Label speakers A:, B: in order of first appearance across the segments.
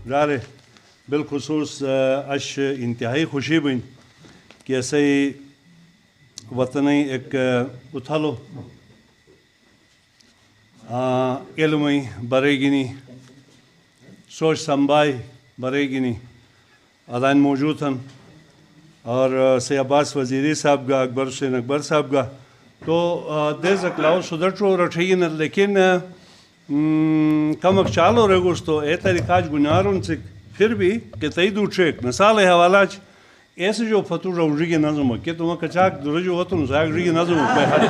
A: रारे बिलखसूस अश इंतहाई खुशी बन कि ऐसे ही वतन एक उथलो इल्मी बरेगिनी सोच संभाई बरेगिनी अदान मौजूद हैं और से अब्बास वजीरी साहब का अकबर हुसैन अकबर साहब का तो देश अकलाओ सुदर्शो रठीन लेकिन कम चालो रेगुस्तो ए तरीकाज गुनारों से फिर भी कि तई दूठेक मिसाल हवाला ऐसे जो फतू रौजी के नज़म के तुम कचाक दुरजो हो तुम जागरी के नज़म पे हद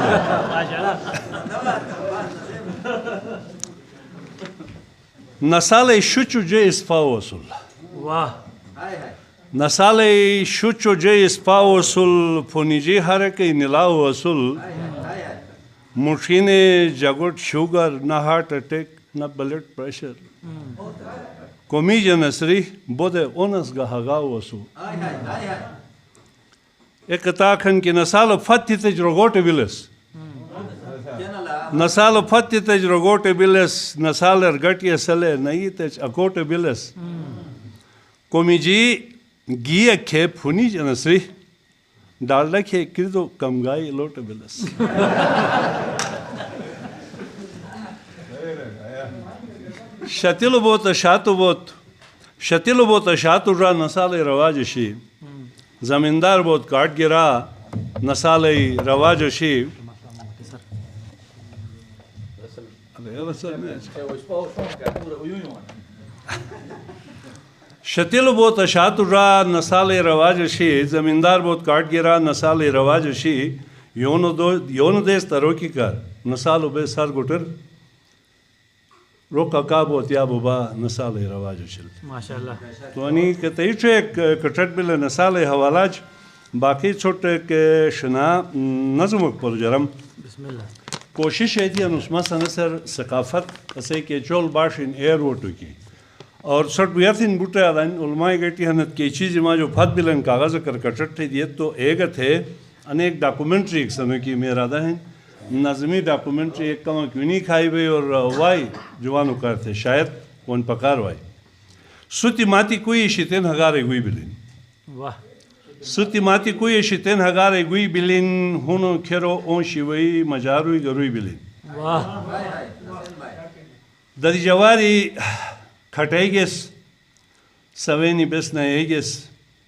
A: नसाले शुचु जे इस्फा वसूल
B: वाह
A: नसाले शुचु जे इस्फा वसूल फोनिजी हर के निला वसूल मुठीने जगुट शुगर न हार्ट अटैक न ब्लड प्रेशर कोमी जनसरी बोधे ओनस गहगा वसु एक ताखन की नसाल फत्ती तेज रोगोटे बिलस नसाल फत्ती तेज रोगोटे बिलस नसाल गटिया सले नहीं तेज अकोटे बिलस कोमी जी गी खे फुनी जनसरी डालडा खे किरदो कमगाई लोटे बिलस शतिलो बोत शातु बोत शतिलो बोत शातु रा नसाले रवाजशी जमींदार बोत काट गिरा नसाले रवाजशी शतिलो बोत शातु रा नसाले रवाजशी जमींदार बोत काट गिरा नसाले रवाजशी योनो देश तरोकी कर नसालो बे सर गुटर रोका काबो त्या बुबा नसाले रवाज उछल
B: माशाल्लाह
A: तो अनी के तईचे कटट बिल नसाले हवालाज बाकी छोटे के शना नज़म पर जरम
B: बिस्मिल्लाह
A: कोशिश है थी अनुस्मा सनसर सकाफत ऐसे के चोल बाश इन एयर वोटो की और सट बियाथिन बुटे आदान उलमाए गेटी हनत के चीज़ मा जो फत बिलन कागज़ कर कटट थे दिए तो एक थे अनेक डॉक्यूमेंट्री एक समय की मेरा दा है नज़मी डॉक्यूमेंट्री एक कम क्यों खाई हुई और वाई जवान करते शायद कौन पकार वाई सुती माती कोई शितेन हगारे गुई बिलिन
B: वाह
A: सुती माती कोई शितेन हगारे गुई बिलिन हुनो खेरो ओ शिवई मजारुई गरुई बिलिन
B: वाह
A: दरी जवारी खटेगेस सवेनी बेसना एगेस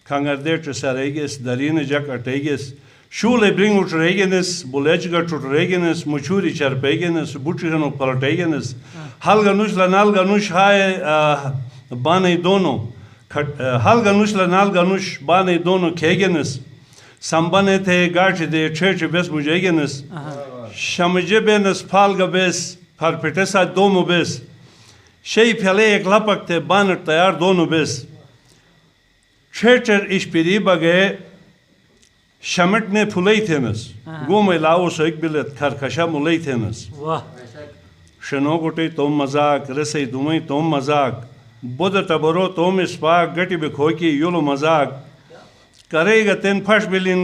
A: खंगर देट सरेगेस दरीन जक अटेगेस Šūlai bringuč reigenis, bulečgačut reigenis, mučūri čerpeigenis, bučihanu palateigenis, halganuš lanalganuš hae banai dono, halganuš lanalganuš banai dono kegenis, sambane te gači de čeče bes mujegenis, šamije benes palga bes, parpetesa domo bes, šei pjale ek lapak te banar tayar dono bes, čečer išpiri bage, शमट ने फुलाई Thanos गोम लाओ से एक बिलत खरखशा मुलाई Thanos
B: वाह
A: शनो गोटे तोम मजाक रसे दुमई तोम मजाक बुद तबरो तोम स्पाक गटी बिखोकी योलो मजाक करेगा तेन फश बिलिन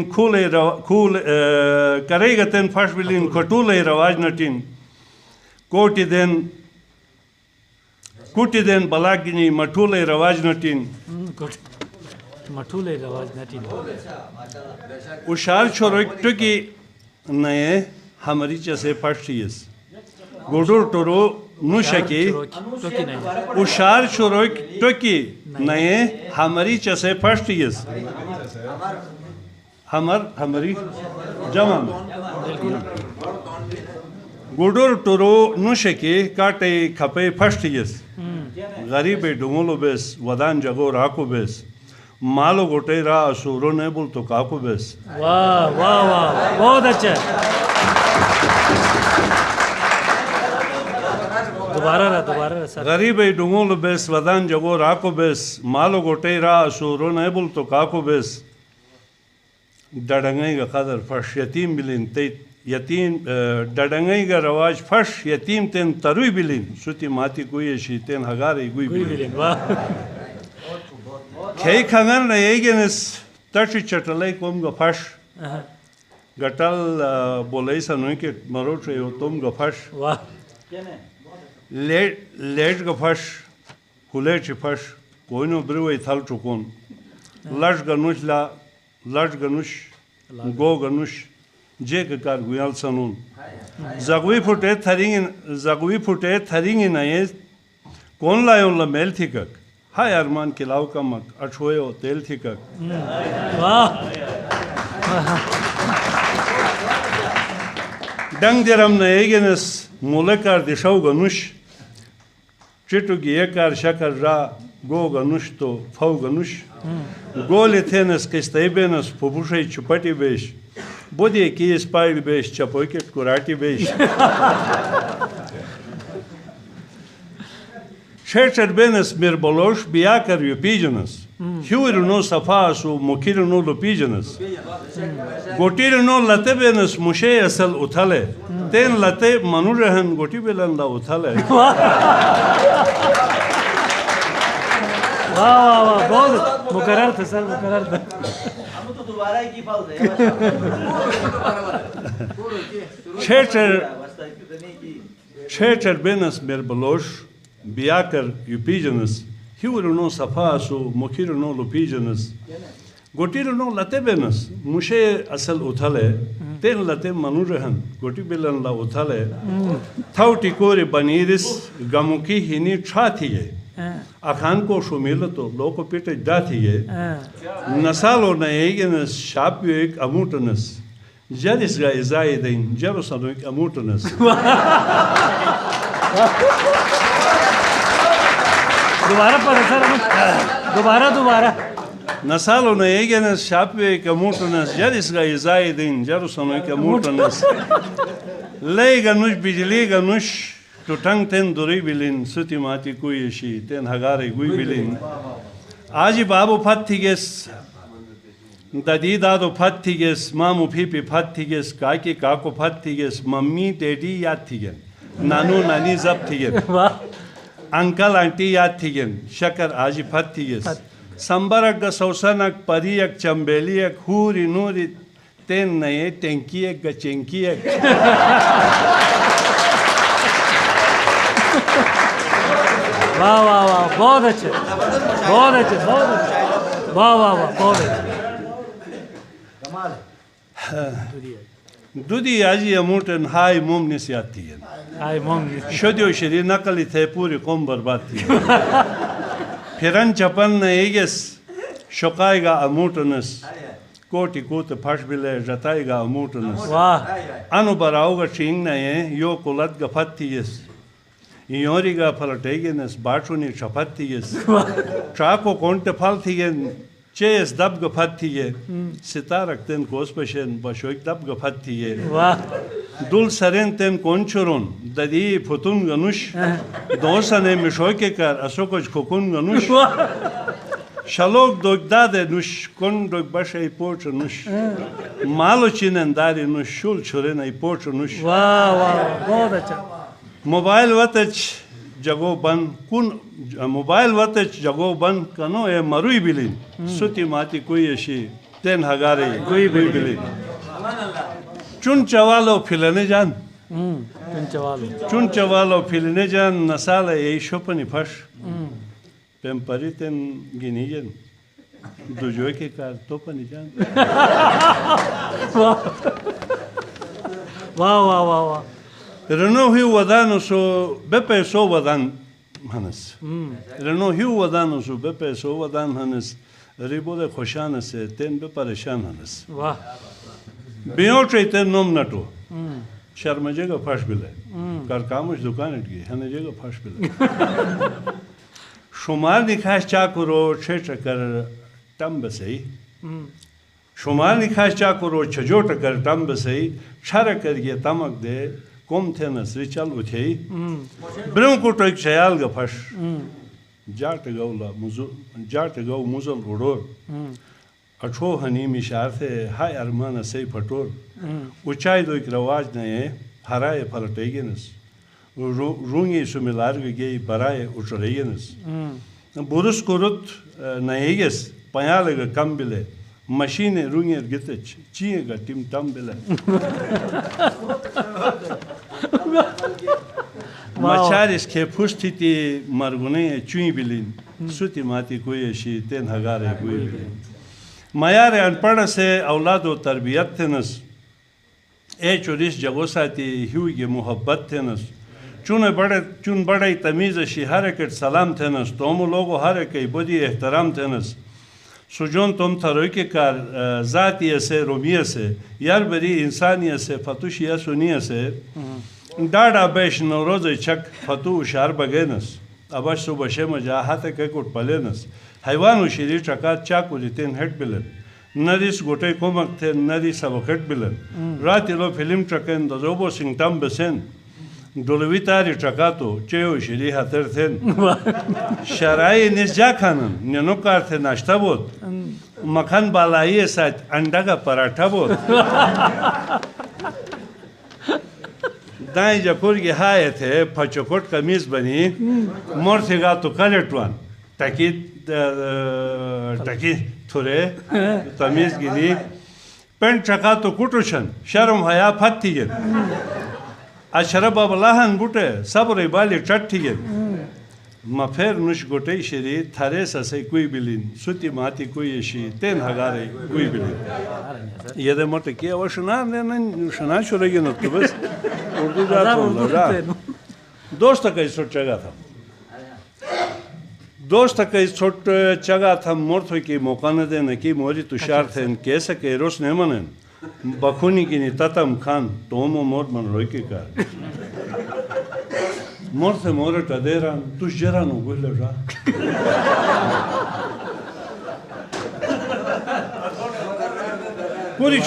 A: करेगा तेन फश बिलिन खटूले रवाज नटिन कोटी देन बलागिनी मठूले रवाज नटिन
B: मठूले रवाज नटिन
A: उशार छोरोक टुकी नए हमारी जैसे पढ़तीस गुडुर टोरो नुशकी उशार छोरोक टुकी नए हमारी जैसे पढ़तीस हमारी जमा गुडुर टोरो नुशकी काटे खपे पढ़तीस गरीबे डुंगलो बेस वदान जगो राको बेस मालो गोटे रा असुरो ने बोल तो काको बेस
B: वाह वाह वाह बहुत अच्छा दोबारा सर
A: गरीब डुंगोल बेस वदान जगो राको बेस मालो गोटे रा सूरो नेबुल तो काको बेस डडंगई का कदर फश यतीम बिलिन ते यतीम डडंगई का रवाज फश यतीम तेन तरुई बिलिन सुती माती कोई शी तेन हगारे गुई
B: कोई
A: बिलिन
B: भी वाह
A: खेई खंगर न येगेनस तची चटलाई कोम का फश गटल बोले सनुई के मरोटे हो तुम का फश
B: वाह
A: लेट का फश हुले फश कोई नो ब्रुवे थल चुकोन लश गनुश गो गनुश जे के कार गुयाल सनून जगवी फुटे थरिंग न ये कौन लायो ला मेल थिकक हाय अरमान किलाव का मक अठोयो तेल थिकक
B: वाह
A: डंग जरम न एगेनस मोलेकार दिशाव गनुश चिटु गियकार शकर रा गो गनुश तो फौ गनुश गोले थेनस किस्तेबेनस फुबुशे चुपटी बेश बोदे की स्पाइल बेश चपोकेट कुराटी बेश शेटर बेनस मिर बोलोश बिया कर युपीजनस ह्यूर नो सफासु मुखिर नो लुपीजनस गोटीर नो लते बेनस मुशे असल उथले तेन लते मनुरहन गोटी बेलन ला उथले
B: वाह वाह बहुत मुकर्रर था सर मुकर्रर था
C: हम तो दोबारा ही की फाउल है
A: शेटर बेनस मिर बोलोश बिया कर युपीजनस ह्यूर नो सफासु मुखिर नो लुपीजनस गोटीर नो लते बेनस मुशे असल उथले तेन लते मनुरहन गोटी बेलन ला उथले थाउ टिकोरे बनीरिस गमुकी हिनी छा थिए अखान को शुमिल तो लोको पिटे दा थिए नसालो न एगेनस शाप्यो एक अमूटनस जरिस गा इजाइदिन जरुसनो एक अमूटनस
B: दोबारा पर सर दोबारा
A: नसालो न एगेनस शाप्यो एक अमूटनस जरिस गा इजाइदिन जरुसनो एक अमूटनस ले गनुश बिजली गनुश टुटंग तेन दुरी बिलिन सुती माती कुयशी तेन हगारे गुई बिलिन आजी बाबू फत्थिगेस ददी दादो फत्थिगेस मामू फीपी फत्थिगेस काकी काको फत्थिगेस मम्मी डैडी याद थिगेन नानू नानी जब थिगेन
B: वाह
A: अंकल आंटी याद थिगेन शकर आजी फत्थिगेस संबरक ग सौसनक परियक चंबेलियक हूरी नूरी तेन नये टेंकियक ग चेंकियक
B: वाह वाह वाह बहुत अच्छे वाह वाह वाह बहुत अच्छे
A: दूधी आजी अमूटन हाय मुम निस्यात थिगेन
B: हाय मॉम
A: शोधियो शरी नकली थे पूरी कौम बर्बाद थी फिरन चपन न एगेस शोकाएगा अमूटनस कोटि कूत फश बिले जताएगा अमूटनस
B: वाह
A: अनु बराओगा चींग न ये यो कुलत गफत थीयस योरिगा फलटेगेनस बाटुनी छपत थीयस चाको कोंटे फल थीगेन चेस दब गफत थीये सितारक तेन कोस पशेन बशोक दब गफत थीये
B: वाह
A: दुल सरेन तेन कोंचुरुन ददी फुतुन गनुश दोसने मिशोके कर असोकोज खुकुन गनुश शलोक दोगदादे नुश कोन दोग बशे पोच नुश मालो चिनन दारी नुश शुल छुरे नई पोच नुश
B: वाह वाह बहुत अच्छा
A: मोबाइल वतच जगो बन कुन मोबाइल वतच जगो बन कनो ए मरुई बिलिन सुती माती कोई अशी तेन हगारे कोई बिलिन चुन चवालो फिलने जान चुन चवालो फिलने जान नसाला यही शोपनी फश पेम्परी तेन गिनीजन दुजो के कार तो पनी जान
B: वाह वाह वाह वाह
A: Renault hiu wadano so bepe so wadan hanes. Renault hiu wadano so bepe so wadan hanes. Ribo de khoshan se ten be pareshan hanes.
B: वाह
A: Biyotre ten nom nato. Sharma jega fash bile. Kar kamush dukan etgi hane jega fash bile. Shumar nikhash cha kuro che chakar tam basei. शुमार निखाश चाकुरो छजोट कर टम बसई छर कर ये तमक दे कोम थे न श्रीचल उठे ब्रह्म को तो एक शयाल गफश जाट गौ मुजल उड़ोर अठो हनी मिशार थे हाय अरमान से फटोर ऊंचाई दो एक रवाज नए हराए फलटेगेनस रूंगी सुमिलार गई बराए उठरेगेनस बुरुस कुरुत नएगेस पयालग कम बिले मशीने रूंगे गितच चीएगा टिम टम बिले मचारिस के फुस्थिति मरगुने चुई बिलिन सुति माती कोई शी तेन हगारे कोई बिलिन मयार अनपढ़ से औलाद व तरबियत थेनस ए चुरिस जगोसाती हुई मोहब्बत थेनस चुन बड़े तमीज़ शी हर एक सलाम थेनस तोम लोगो हर एक बदी एहतराम थेनस सुजोन तुम थरोई के कार ज़ातिय से रोमिय से यार बरी इंसानियत से फतुशिया सुनिय से डाडा बेश नौरोज चक फतु उशार बगेनस अबश सुबह शे मजा हाथ के कुट पलेनस हैवान शरीर चका चाकू रितेन हेड बिलन नरिस गोटे कोमक थे नरी सबकट बिलन रात लो फिल्म चकेन दजोबो सिंगटम बसेन डोलवितारी चका तो चेयो शरी हाथर थेन शराई निजा खानन नेनुकार थे नाश्ता बोत मखन बालाई साथ अंडा का पराठा बोत दाई जकोर के हाय थे फचोकोट कमीज बनी मोर थे गा तो कलेटवान टकी थोड़े तमीज गिरी पेंट चका तो कुटुशन शर्म हया फत्ती गे अशरब अबलाहन बुटे सब रे बाली चट्ठी गे मफेर नुश गोटे शरी थारे ससे कोई बिलिन सुति माती कोई शी तेन हगारे कोई बिलिन ये दे मोटे किया वो सुना ने सुना छोड़ेगी न तो बस उर्दू जाता दोस्त का सोचेगा था दोस्त कई छोट चगा था मोर्थ की मौका न देने की मोरी तुषार थे कैसे के रोस ने मनन बखुनी की ततम खान तोमो मोर मन रोई के कार मोर से मोर टदेरा तुझ जरा नो गुल रा कुरी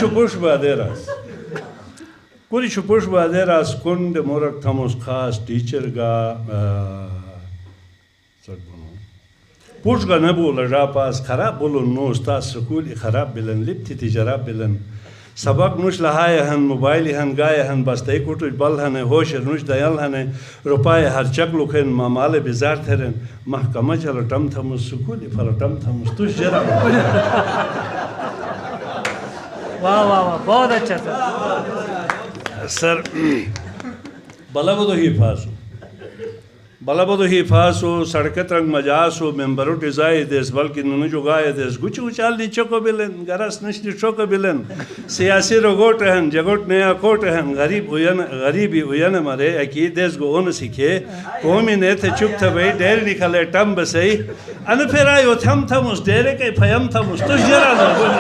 A: छुपुश बादेरास कुंड मोर थमोस खास टीचर गा पुश का न बोल रापास खराब बोलो नो उस्ताद स्कूल खराब बिलन लिप्ति तिजरा बिलन सबक नुश लहाय हन मोबाइल हन गाय हन बस्ते कुटुज बल हन होश नुश दयाल हन रुपये हर चक लुखन मामाले बिजार थेरन महकमा चलो टम थम स्कूल फल टम थम तुझ जरा
B: वाह वाह वाह बहुत अच्छा
A: सर बलाबदो ही फासो सड़कत रंग मजासो मेंबरो डिजाई देश बल्कि नुनु जुगाए देश गुच उचाल नीचो को बिलन गरस निश्चि को बिलन सियासी रोगोट हन जगोट नया कोट हन गरीबी उयन मरे अकी देश गो ओन सीखे कोमी ने थे चुप थे भाई डेर निकले टम बसई अन फिर आयो थम उस डेरे के फयम थम उस तुझ जरा न बोल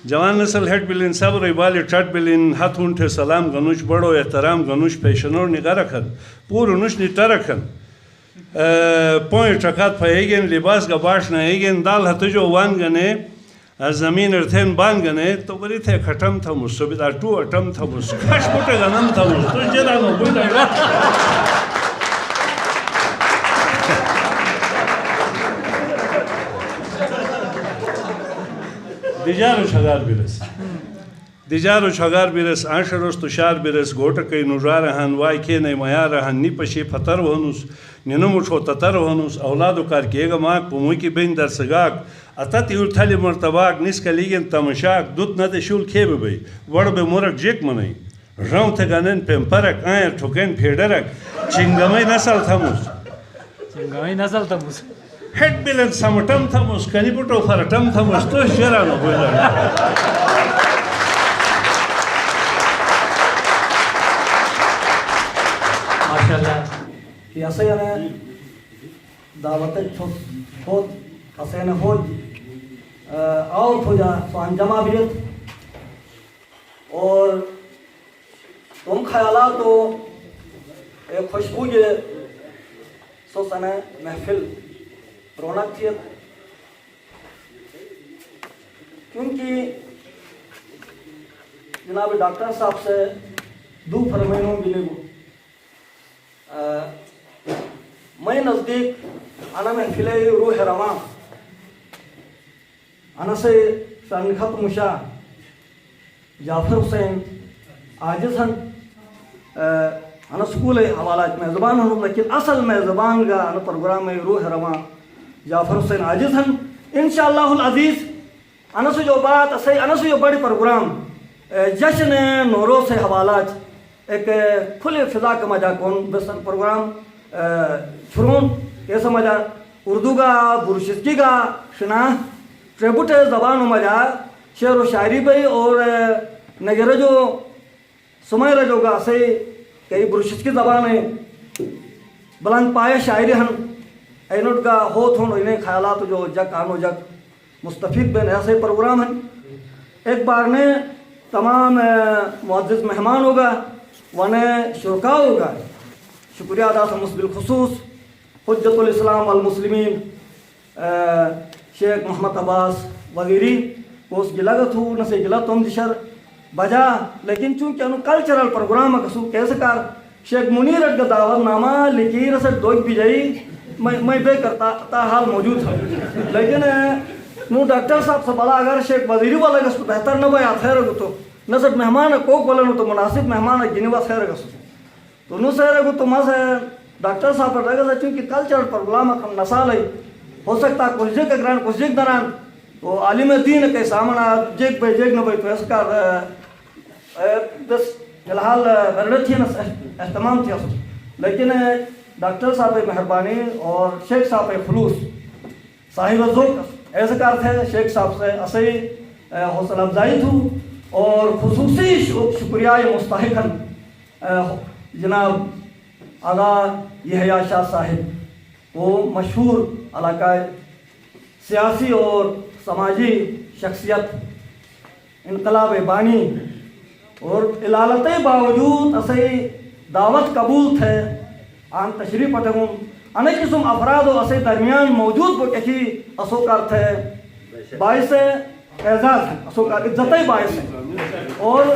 A: जवान नस्ल हेड बिलिन सब रिवाली चट बिलिन हाथ उठे सलाम गनुश बड़ो एहतराम गनुश पेशनोर निगाह रखन पूर उनुश निटा रखन पोय चकात फयेगेन लिबास गबाश नएगेन दाल हत जो वान गने जमीन अर्थेन बान गने तो बरी थे खटम था मुसबिदा टू अटम था मुस खश मोटे गनम था मुस तो जरा नो बोला दिजारो छगार बिरस आशरोस तुषार बिरस गोट कई नुजार हन वाई के ने मयार हन निपशी फतर होनुस निनुमुठो ततर होनुस औलादो कार केगा माक पुमुई की बिन दर सगाक अतत युर्थली मर्तबाक निस्कलीगन तमशाक दुत नते शुल खेब बई वड़ बे मोरक जेक मनई रौ थे गनन पेम्परक आय ठोकन फेडरक चिंगमई नसल थमुस हेड बिलन समटम थमुस कनिपुटो फरटम थमुस तो जरा न बोला
D: माशाल्लाह यासे याने दावत छोट असेन हो और थोड़ा सो अंजमा बिरत और तुम ख्याला तो एक खुशबू ये सो सने महफिल रौनक थी क्योंकि जनाब डॉक्टर साहब से दो फरमाइनों मिले मैं नज़दीक आना महफिल रूह रवा आना से सनखत मुशा जाफर हुसैन आजिज हन अना स्कूल हवाला मेज़बान हूँ लेकिन असल मेज़बान का अना प्रोग्राम में रूह रवा जाफर हुसैन आजिज हन इंशाअल्लाहुल अज़ीज़ अना से जो बात असै अना से जो बड़ी प्रोग्राम जश्न नौरोज़ से हवाला एक खुले फिजा का मजा कौन बेसन प्रोग्राम शुरून कैसा मजा उर्दू का बुरशिदगी का शना ट्रेबुट ज़बान मजा शेर व शायरी भाई और नगरा जो सुमैर जो का से कई बुरशिदगी ज़बान है बुलंद पाए शायरी हन ऐनोट का हो थोन इन्हें ख्यालात जो जग आनो जग मुस्तफ़ीद बिन ऐसे प्रोग्राम हैं एक बार ने तमाम मुअज़्ज़िज़ मेहमान होगा वने शुरका होगा शुक्रिया अदा समस बिलखुसूस हुज्जतुल इस्लाम वल मुस्लिमीन शेख मोहम्मद अब्बास वज़ीरी उस गिलागत हूँ न से गिला तुम दिशर बजा लेकिन चूँकि अनु कल्चरल प्रोग्राम कसू कैसे कार शेख मुनीर का दावतनामा लिखी रस दोग भी जाई मैं बे करता हाल मौजूद था लेकिन नू डॉक्टर साहब से बड़ा अगर शेख वज़ीरी वाला कसू बेहतर न भाई आखिर तो न सब मेहमान कोक वाला नो तो मुनासिब मेहमान गिनवा खैर कसू तो नु सर को तो मस डॉक्टर साहब पर रहेगा चूँकि कल्चरल प्रोग्राम हम नसाल है हो सकता कुछ जग ग्रान कुछ जग दरान तो आलिम दीन के सामना जेग पे जेग न भाई तो इसका बस फिलहाल बरड़त थी न एहतमाम थी लेकिन डॉक्टर साहब मेहरबानी और शेख साहब खुलूस साहिब ज़ौक़ ऐसे कार थे शेख साहब से असई हौसला अफजाई थी और खुसूसी शुक्रिया मुस्तहिक़न जनाब आगा यहया शाह साहिब वो मशहूर इलाका सियासी और समाजी शख्सियत इनकलाब बानी और इलालत बावजूद असई दावत कबूल थे आन तशरीफ पटगूँ अनेक किस्म अफराद और असई दरमियान मौजूद को कही असोकार थे बाइस एजाज असोकार इज्जत बाइस और